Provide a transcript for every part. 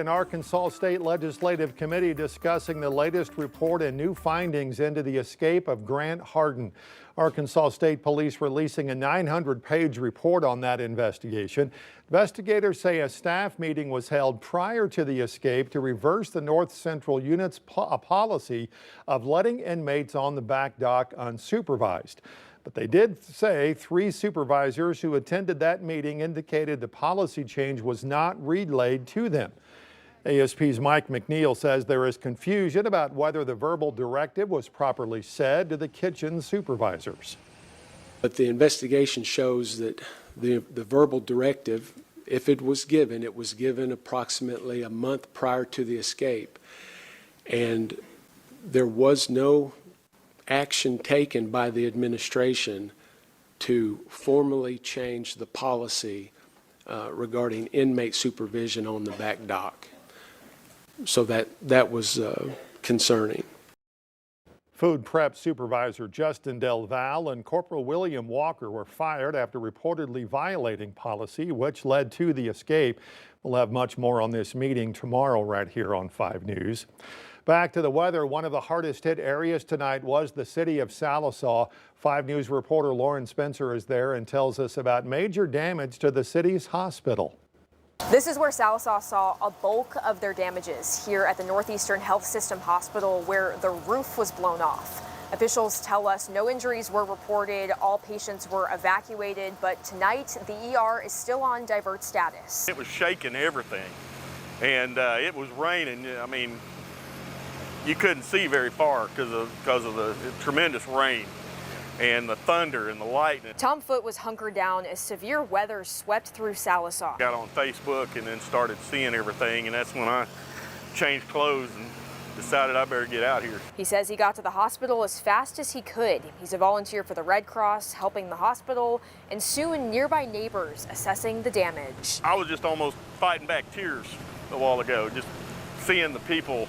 An Arkansas State Legislative Committee discussing the latest report and new findings into the escape of Grant Hardin. Arkansas State Police releasing a 900-page report on that investigation. Investigators say a staff meeting was held prior to the escape to reverse the North Central Unit's policy of letting inmates on the back dock unsupervised. But they did say 3 supervisors who attended that meeting indicated the policy change was not relayed to them. ASP's Mike McNeil says there is confusion about whether the verbal directive was properly said to the kitchen supervisors. But the investigation shows that the verbal directive, if it was given approximately a month prior to the escape. And there was no action taken by the administration to formally change the policy regarding inmate supervision on the back dock. So that was concerning. Food prep supervisor Justin Del Val and Corporal William Walker were fired after reportedly violating policy, which led to the escape. We'll have much more on this meeting tomorrow right here on 5 News. Back to the weather. One of the hardest hit areas tonight was the city of Sallisaw. 5 News reporter Lauren Spencer is there and tells us about major damage to the city's hospital. This is where Sallisaw saw a bulk of their damages here at the Northeastern Health System Hospital, where the roof was blown off. Officials tell us no injuries were reported. All patients were evacuated, but tonight the ER is still on divert status. It was shaking everything, and it was raining. I mean, you couldn't see very far because of the tremendous rain and the thunder and the lightning. Tom Foote was hunkered down as severe weather swept through Sallisaw. Got on Facebook and then started seeing everything, and that's when I changed clothes and decided I better get out here. He says he got to the hospital as fast as he could. He's a volunteer for the Red Cross, helping the hospital, and soon nearby neighbors assessing the damage. I was just almost fighting back tears a while ago, just seeing the people,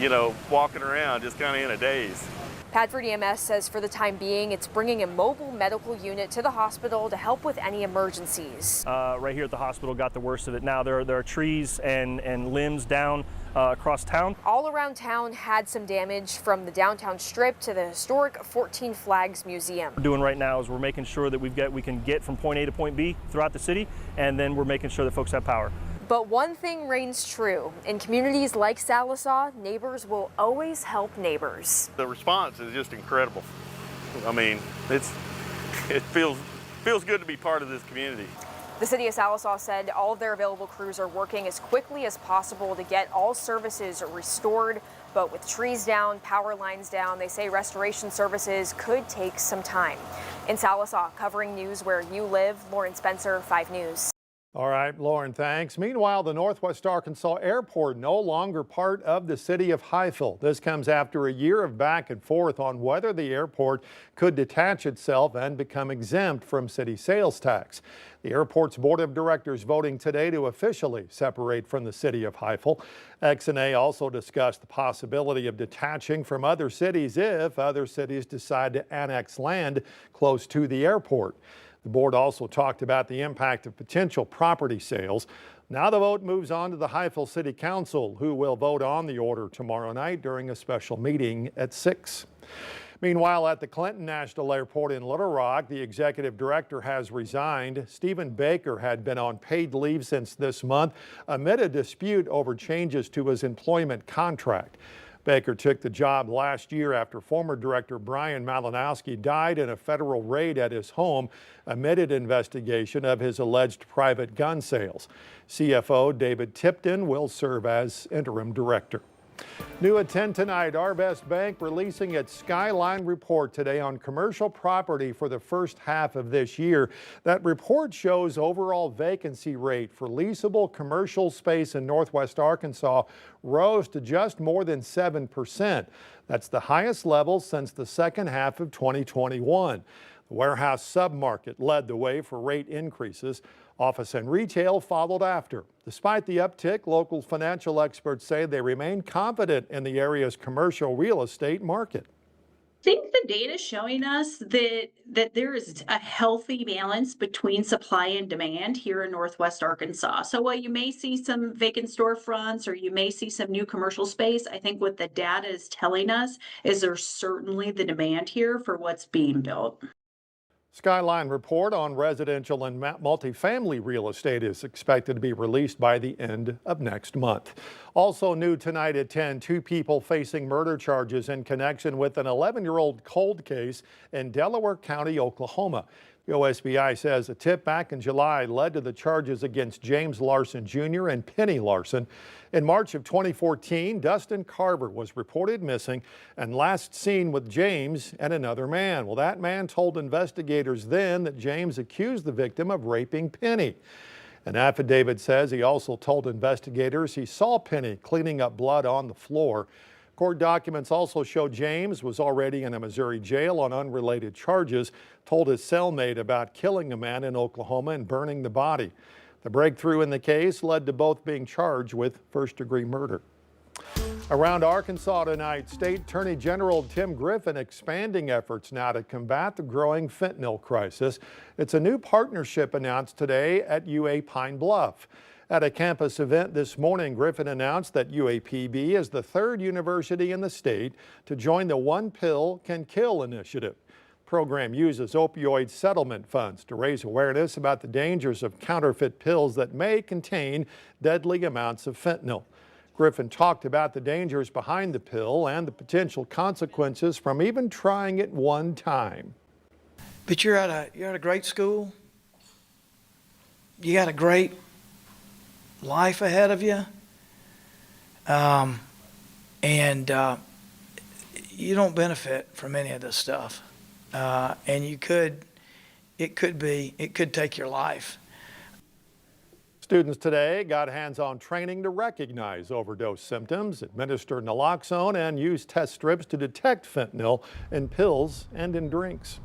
you know, walking around just kind of in a daze. Padford EMS says for the time being, it's bringing a mobile medical unit to the hospital to help with any emergencies. Right here at the hospital got the worst of it. Now there are trees and limbs down across town. All around town had some damage, from the downtown strip to the historic 14 Flags Museum. What we're doing right now is we're making sure that we can get from point A to point B throughout the city, and then we're making sure that folks have power. But one thing reigns true. In communities like Sallisaw, neighbors will always help neighbors. The response is just incredible. I mean, it feels good to be part of this community. The city of Sallisaw said all of their available crews are working as quickly as possible to get all services restored. But with trees down, power lines down, they say restoration services could take some time. In Sallisaw, covering news where you live, Lauren Spencer, 5 News. All right, Lauren, thanks. Meanwhile, the Northwest Arkansas Airport no longer part of the city of Highville. This comes after a year of back and forth on whether the airport could detach itself and become exempt from city sales tax. The airport's board of directors voting today to officially separate from the city of Highville. X&A also discussed the possibility of detaching from other cities if other cities decide to annex land close to the airport. The board also talked about the impact of potential property sales. Now the vote moves on to the Highville City Council, who will vote on the order tomorrow night during a special meeting at 6. Meanwhile, at the Clinton National Airport in Little Rock, the executive director has resigned. Stephen Baker had been on paid leave since this month amid a dispute over changes to his employment contract. Baker took the job last year after former director Brian Malinowski died in a federal raid at his home amid an investigation of his alleged private gun sales. CFO David Tipton will serve as interim director. New at 10 tonight, Our Best Bank releasing its Skyline report today on commercial property for the first half of this year. That report shows overall vacancy rate for leasable commercial space in Northwest Arkansas rose to just more than 7%. That's the highest level since the second half of 2021. The warehouse submarket led the way for rate increases. Office and retail followed after. Despite the uptick, local financial experts say they remain confident in the area's commercial real estate market. I think the the data showing us that there is a healthy balance between supply and demand here in Northwest Arkansas. So while you may see some vacant storefronts or you may see some new commercial space, I think what the data is telling us is there's certainly the demand here for what's being built. Skyline report on residential and multifamily real estate is expected to be released by the end of next month. Also new tonight at 10, 2 people facing murder charges in connection with an 11-year-old cold case in Delaware County, Oklahoma. The OSBI says a tip back in July led to the charges against James Larson Jr. and Penny Larson. In March of 2014, Dustin Carver was reported missing and last seen with James and another man. Well, that man told investigators then that James accused the victim of raping Penny. An affidavit says he also told investigators he saw Penny cleaning up blood on the floor. Court documents also show James was already in a Missouri jail on unrelated charges, told his cellmate about killing a man in Oklahoma and burning the body. The breakthrough in the case led to both being charged with first-degree murder. Around Arkansas tonight, State Attorney General Tim Griffin expanding efforts now to combat the growing fentanyl crisis. It's a new partnership announced today at UA Pine Bluff. At a campus event this morning, Griffin announced that UAPB is the 3rd university in the state to join the One Pill Can Kill initiative. The program uses opioid settlement funds to raise awareness about the dangers of counterfeit pills that may contain deadly amounts of fentanyl. Griffin talked about the dangers behind the pill and the potential consequences from even trying it one time. But you're at a great school. You got a great life ahead of you, and you don't benefit from any of this stuff, and it could take your life. Students today got hands-on training to recognize overdose symptoms, administer naloxone, and use test strips to detect fentanyl in pills and in drinks.